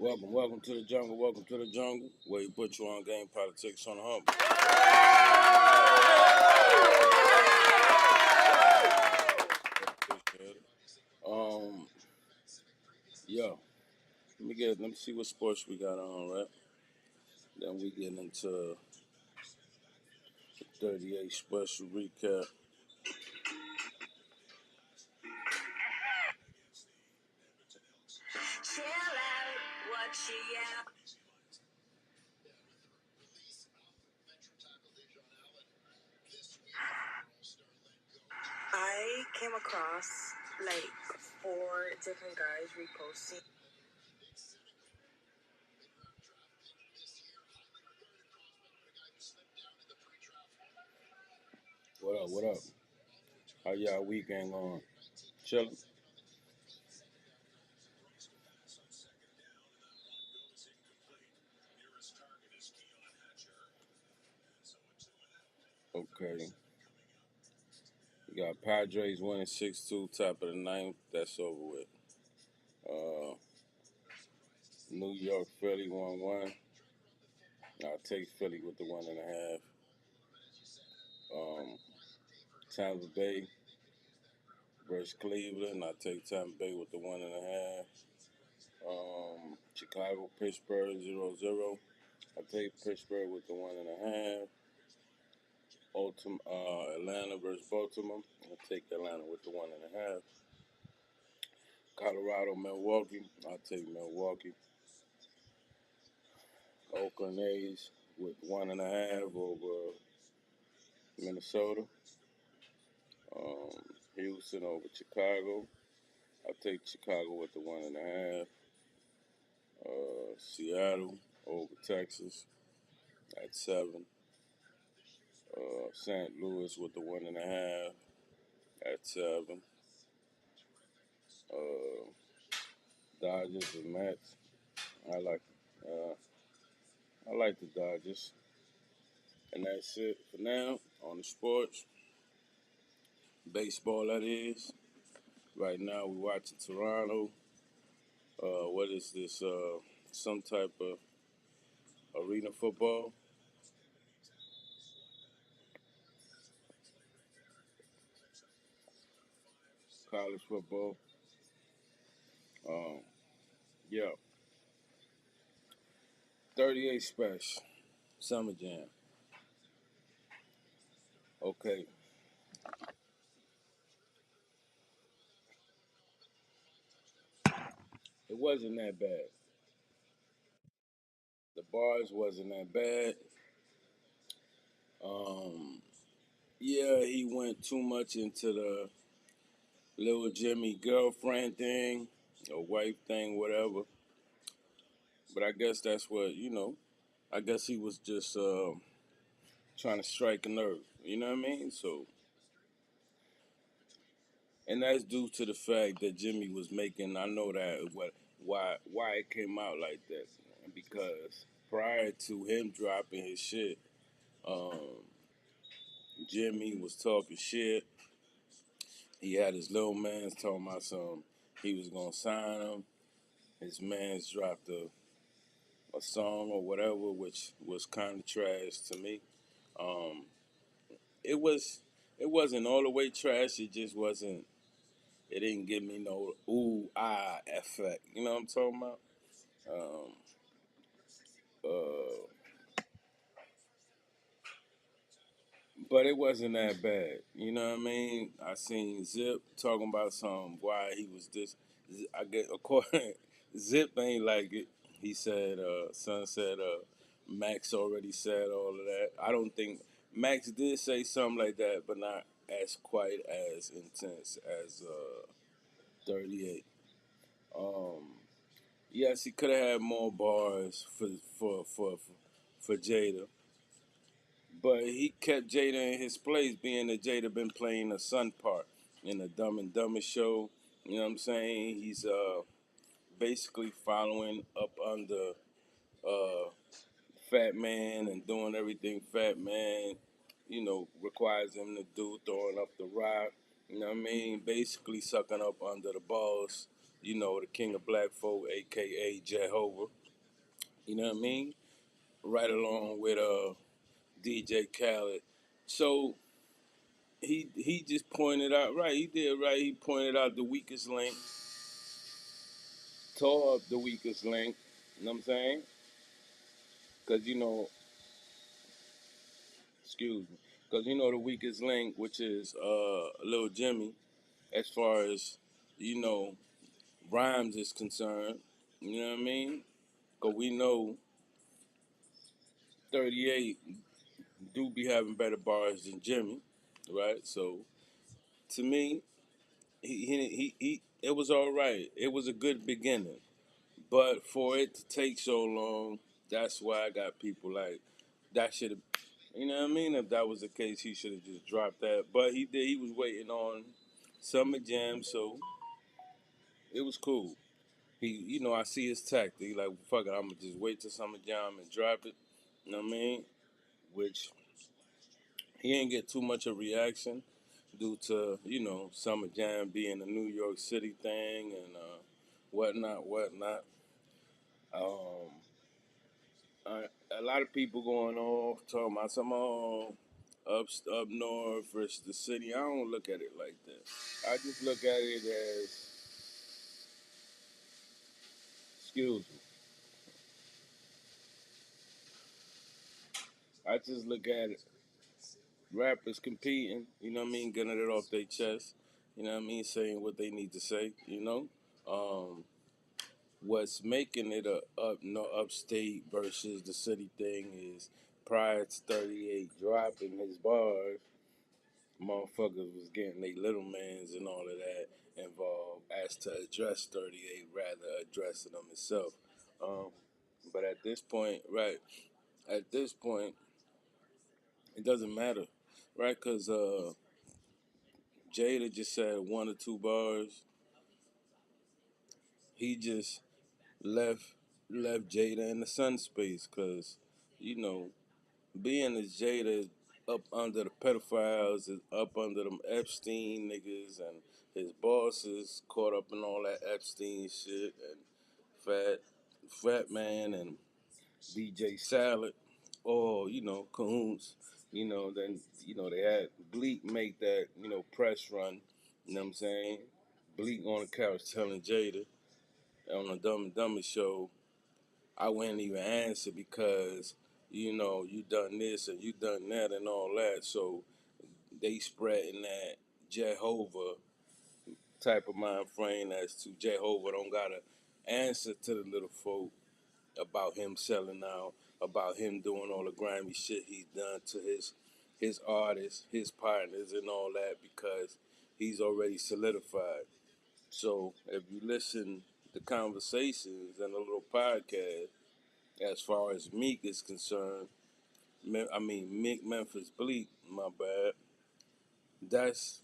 Welcome to the jungle. Welcome to the jungle, where you put you on game politics on the hump. Appreciate it. Um, yeah. Let me see what sports we got on, right? Then we get into the 38 special recap. Chill out, what she out. I came across like four different guys reposting. What up? What up? How y'all weekend going? Chilling. Okay. We got Padres winning 6-2, top of the ninth. That's over with. Uh, New York Philly 1-1. I'll take Philly with the 1.5. Um, Tampa Bay versus Cleveland. I take Tampa Bay with the 1.5. Chicago, Pittsburgh 0-0. I take Pittsburgh with the 1.5. Atlanta versus Baltimore. I take Atlanta with the 1.5. Colorado, Milwaukee. I take Milwaukee. Oakland A's with 1.5 over Minnesota. Um, Houston over Chicago. I take Chicago with the 1.5. Seattle over Texas at 7. St. Louis with the 1.5 at 7. Uh, Dodgers and Mets. I like uh, I like the Dodgers, and that's it for now on the sports. Baseball, that is. Right now we're watching Toronto. What is this? Some type of arena football, college football. Um, yeah, 38 Spech, Summer Jam. Okay, it wasn't that bad. The bars wasn't that bad. Um, yeah, he went too much into the little Jimmy girlfriend thing, or wife thing, whatever. But I guess that's what I guess he was just trying to strike a nerve. You know what I mean? So, and that's due to the fact that Jimmy was making. I know that why it came out like that, because prior to him dropping his shit, um, Jimmy was talking shit. He had his little man's talking about some. He was gonna sign him. His man's dropped a song or whatever, which was kind of trash to me. Um, it was it wasn't all the way trash. It just wasn't. It didn't give me no ooh ah effect. You know what I'm talking about? Um, uh, but it wasn't that bad. You know what I mean? I seen Zip talking about some why he was this. I get according Zip ain't like it. He said, son said, Max already said all of that. I don't think Max did say something like that, but not as quite as intense as 38. Um, yes, he could have had more bars for Jada, but he kept Jada in his place, being that Jada been playing the son part in the Dumb and Dumber show. You know what I'm saying? He's basically following up under uh, Fat Man and doing everything Fat Man, requires him to do, throwing up the rock. You know what I mean? Basically sucking up under the boss. the king of black folk, aka Jehovah. You know what I mean? Right along with DJ Khaled. So he just pointed out right. He did right. He pointed out the weakest link, tore up the weakest link. You know what I'm saying? Because excuse me, because the weakest link, which is Lil Jimmy, as far as you know rhymes is concerned. You know what I mean? Because we know 38 do be having better bars than Jimmy, right? So to me, he it was all right. It was a good beginning, but for it to take so long, that's why I got people like that should have. You know what I mean? If that was the case, he should have just dropped that. But he did. He was waiting on Summer Jam, so it was cool. I see his tactic. He like, fuck it, I'm gonna just wait till Summer Jam and drop it. You know what I mean? Which he ain't get too much of reaction due to Summer Jam being a New York City thing and whatnot. Um, a lot of people going off talking about some up north versus the city. I don't look at it like that. I just look at it as excuse me. I just look at it rappers competing. You know what I mean, getting it off their chest. You know what I mean, saying what they need to say. Um, what's making it a upstate versus the city thing is prior to 38 dropping his bars, motherfuckers was getting their little mans and all of that involved as to address 38 rather addressing them himself. Um, but at this point, right, at this point, it doesn't matter, right? Because Jada just said one or two bars. He just left left Jada in the sun space because, you know, being as Jada is up under the pedophiles, is up under them Epstein niggas, and his bosses caught up in all that Epstein shit, and Fat Man and DJ Salad, or Cahoons. Then they had Bleak make that press run. You know what I'm saying? Bleak on the couch telling Jada on the Dumb and Dumber show, I wouldn't even answer because you done this and you done that and all that. So they spreading that Jehovah type of mind frame as to Jehovah don't gotta answer to the little folk about him selling out, about him doing all the grimy shit he's done to his artists, his partners, and all that because he's already solidified. So if you listen to conversations and a little podcast, as far as Meek is concerned, Meek Memphis Bleak, my bad. That's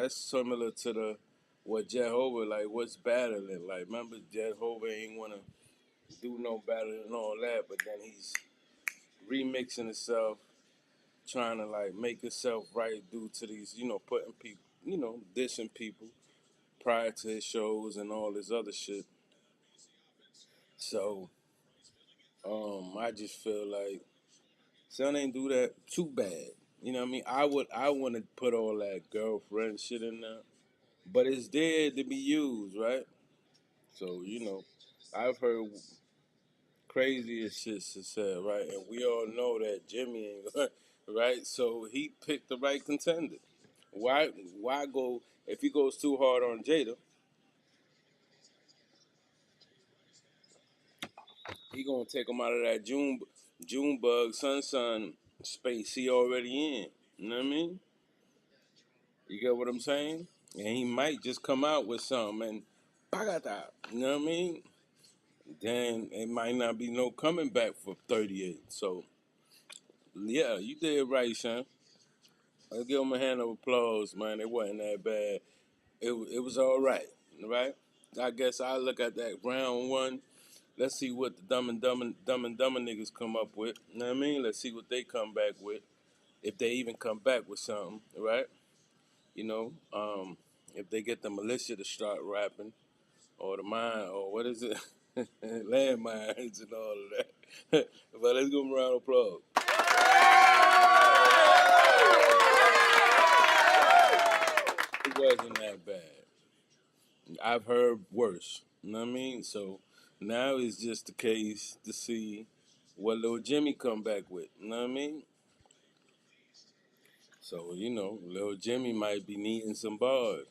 similar to the what Jehovah like. What's battling like? Remember, Jehovah ain't wanna do no better and all that, but then he's remixing himself, trying to like make himself right due to these, putting people, dissing people prior to his shows and all this other shit. So, I just feel like son ain't do that too bad. You know what I mean? I want to put all that girlfriend shit in there, but it's there to be used, right? So I've heard craziest shit to say, right? And we all know that Jimmy ain't right. So he picked the right contender. Why? Why go if he goes too hard on Jada? He gonna take him out of that Junebug Sun space he already in. You know what I mean? You get what I'm saying? And he might just come out with something and bagata. You know what I mean? Then it might not be no coming back for 38. So yeah, you did right, son. Let's give him a hand of applause, man. It wasn't that bad. It was all right, right? I guess I look at that round one. Let's see what the dumb and dumber niggas come up with. You know what I mean? Let's see what they come back with. If they even come back with something, right? You know, if they get the militia to start rapping, or the mine, or what is it? Landmines and all of that. But let's give them a round of applause. It wasn't that bad. I've heard worse. You know what I mean? So now it's just the case to see what little Jimmy come back with. You know what I mean? So, little Jimmy might be needing some bars.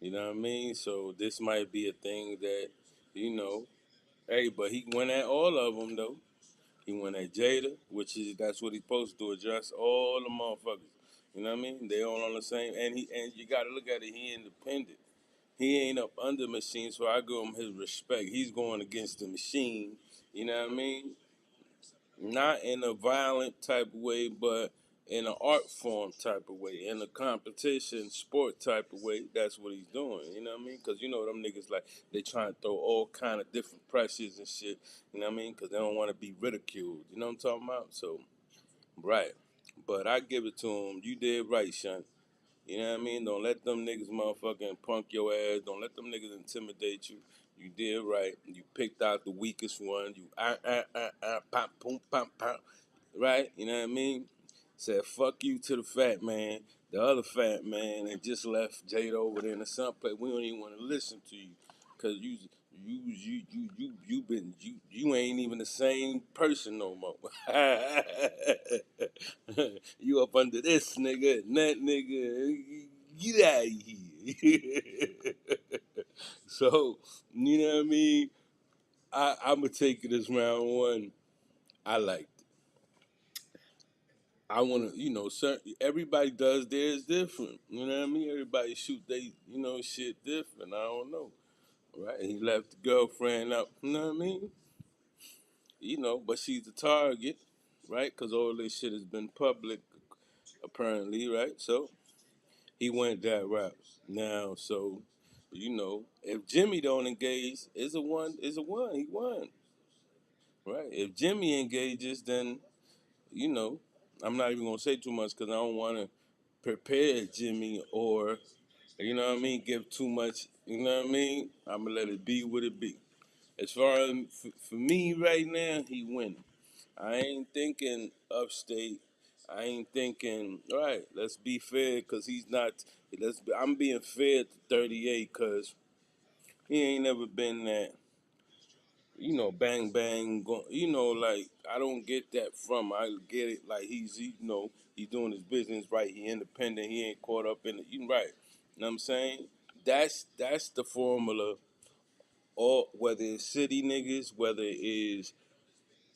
You know what I mean? So this might be a thing that, you know, hey, but he went at all of them though. He went at Jada, which is that's what he's supposed to do, address all the motherfuckers. You know what I mean? They all on the same, and you got to look at it. He independent. He ain't up under machine, so I give him his respect. He's going against the machine. You know what I mean? Not in a violent type of way, but in an art form type of way, in a competition sport type of way. That's what he's doing. You know what I mean? Because them niggas like they trying to throw all kind of different pressures and shit. You know what I mean? Because they don't want to be ridiculed. You know what I'm talking about? So right, but I give it to him. You did right, son. You know what I mean? Don't let them niggas motherfucking punk your ass. Don't let them niggas intimidate you. You did right. You picked out the weakest one. You pop, boom, pop, pop. Right? You know what I mean? Said fuck you to the fat man, the other fat man, and just left Jada over there in the sunplate. We don't even want to listen to you, cause you ain't even the same person no more. You up under this nigga and that nigga. Get out of here. So, you know what I mean? I'm going to take it as round one. I liked it. I want to, everybody does theirs different. You know what I mean? Everybody shoot they, shit different. I don't know. Right? He left the girlfriend up. You know what I mean? But she's the target, right? Because all this shit has been public, apparently, right? So he went that route. Now, so if Jimmy don't engage, it's a one. It's a one. He won, right? If Jimmy engages, then you know I'm not even gonna say too much because I don't want to prepare Jimmy or what I mean, give too much. You know what I mean? I'm gonna let it be what it be. As far as for me right now, he winning. I ain't thinking upstate. I ain't thinking, all right, let's be fair because he's not. I'm being fair to 38 because he ain't never been that, bang, bang. Like, I don't get that from him. I get it. Like, he's doing his business right. He independent. He ain't caught up in it. You right. You know what I'm saying? That's the formula. Or whether it's city niggas, whether it's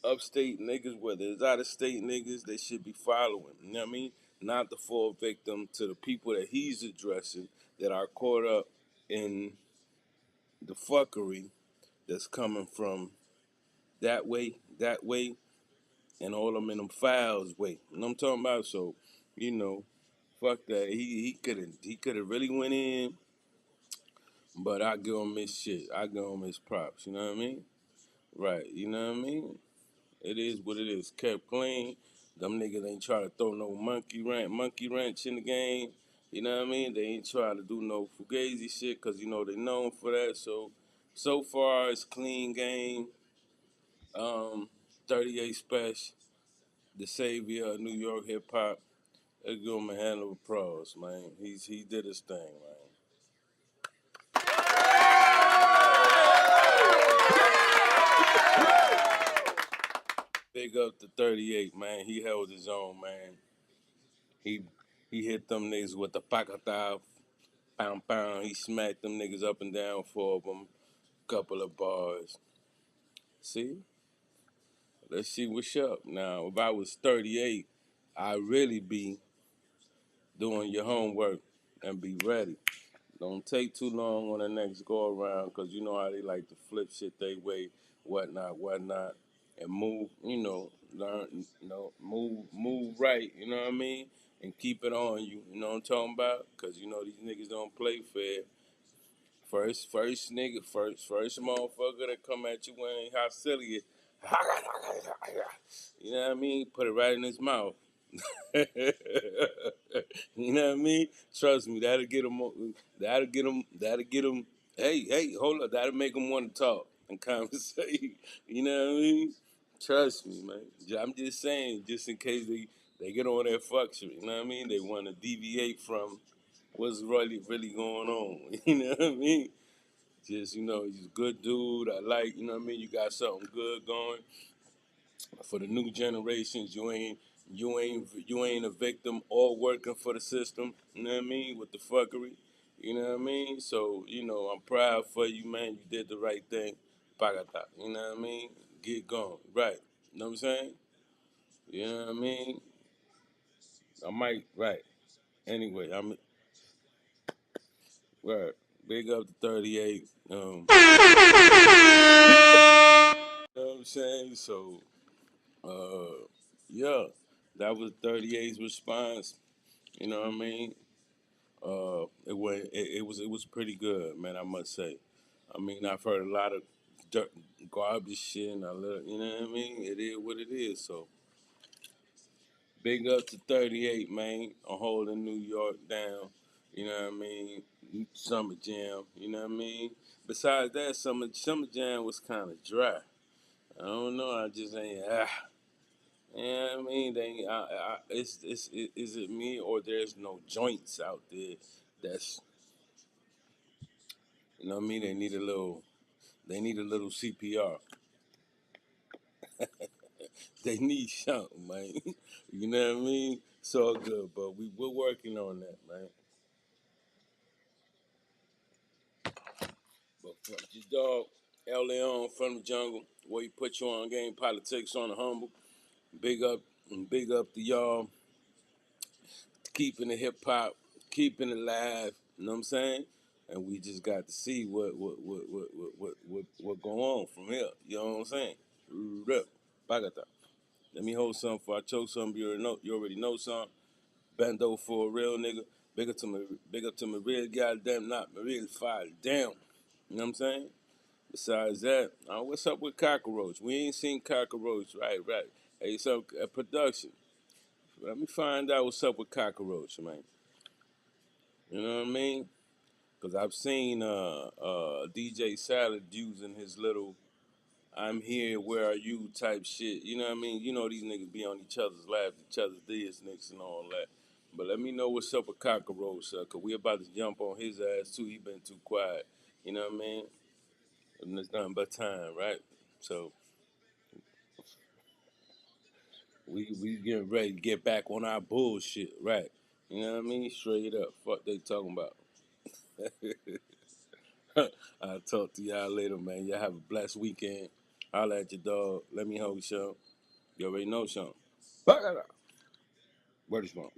upstate niggas, whether it's out of state niggas, they should be following. You know what I mean? Not to fall victim to the people that he's addressing that are caught up in the fuckery that's coming from that way, and all them in them files way. You know what I'm talking about? So, you know, fuck that. He could have really went in, but I give him his shit. I give him his props. You know what I mean? Right. You know what I mean? It is what it is. Kept clean. Them niggas ain't try to throw no monkey wrench in the game. You know what I mean? They ain't try to do no fugazi shit because they known for that. So far it's clean game. 38 Spech, the savior of New York hip hop. Let's give him a hand of applause, man. He did his thing, man. Big up to 38, man. He held his own, man. He he hit them niggas with the pakata, pound pound. He smacked them niggas up and down for them. Couple of bars. See? Let's see what's up. Now, if I was 38, I'd really be doing your homework and be ready. Don't take too long on the next go around because you know how they like to flip shit they way, whatnot, and move, learn, move right, you know what I mean? And keep it on you, you know what I'm talking about? Because these niggas don't play fair. First nigga, first motherfucker that come at you wearing hostility, you know what I mean? Put it right in his mouth. You know what I mean? Trust me, that'll get him. That'll get him. Hey, hold up. That'll make them want to talk and conversate. You know what I mean? Trust me, man. I'm just saying, just in case they get on that fuck shit. You know what I mean? They want to deviate from what's really going on. You know what I mean? Just, he's a good dude. I like, you know what I mean? You got something good going for the new generations. You ain't a victim or working for the system. You know what I mean? With the fuckery. You know what I mean? So, I'm proud for you, man. You did the right thing. Pagata. You know what I mean? Get going. Right. You know what I'm saying? You know what I mean? I might, right. Anyway, right. Big up to 38. You know what I'm saying? So, yeah, that was 38's response. You know what I mean? It was pretty good, man. I must say. I mean, I've heard a lot of dirt, garbage shit, and you know what I mean. It is what it is. So big up to 38, man. On holding New York down. You know what I mean? Summer Jam. You know what I mean? Besides that, Summer Jam was kind of dry. I don't know. I just ain't. Yeah, I mean, is it me or there's no joints out there that's, you know what I mean? They need a little CPR. They need something, man. You know what I mean? It's all good, but we're working on that, man. But fuck your dog, El Leon from the jungle, where he put you on game politics on the humble. Big up and big up to y'all keeping the hip hop, keeping it alive. You know what I'm saying? And we just got to see what go on from here. You know what I'm saying? Rip, bagata. Let me hold something for I choke something. You already know something. Bando for a real nigga. Big up to my real goddamn, not my real file. Damn. You know what I'm saying? Besides that, what's up with Cockroach? We ain't seen Cockroach. Right. Hey, so production. Let me find out what's up with Cockroach, man. You know what I mean? Because I've seen DJ Salad using his little "I'm here, where are you" type shit. You know what I mean? You know these niggas be on each other's laps, each other's this, nicks, and all that. But let me know what's up with Cockroach, because we about to jump on his ass, too. He been too quiet. You know what I mean? And there's nothing but time, right? So we getting ready to get back on our bullshit, right? You know what I mean? Straight up. Fuck they talking about. I'll talk to y'all later, man. Y'all have a blessed weekend. Holla at your dog. Let me hold you, something. You already know something. Word is wrong.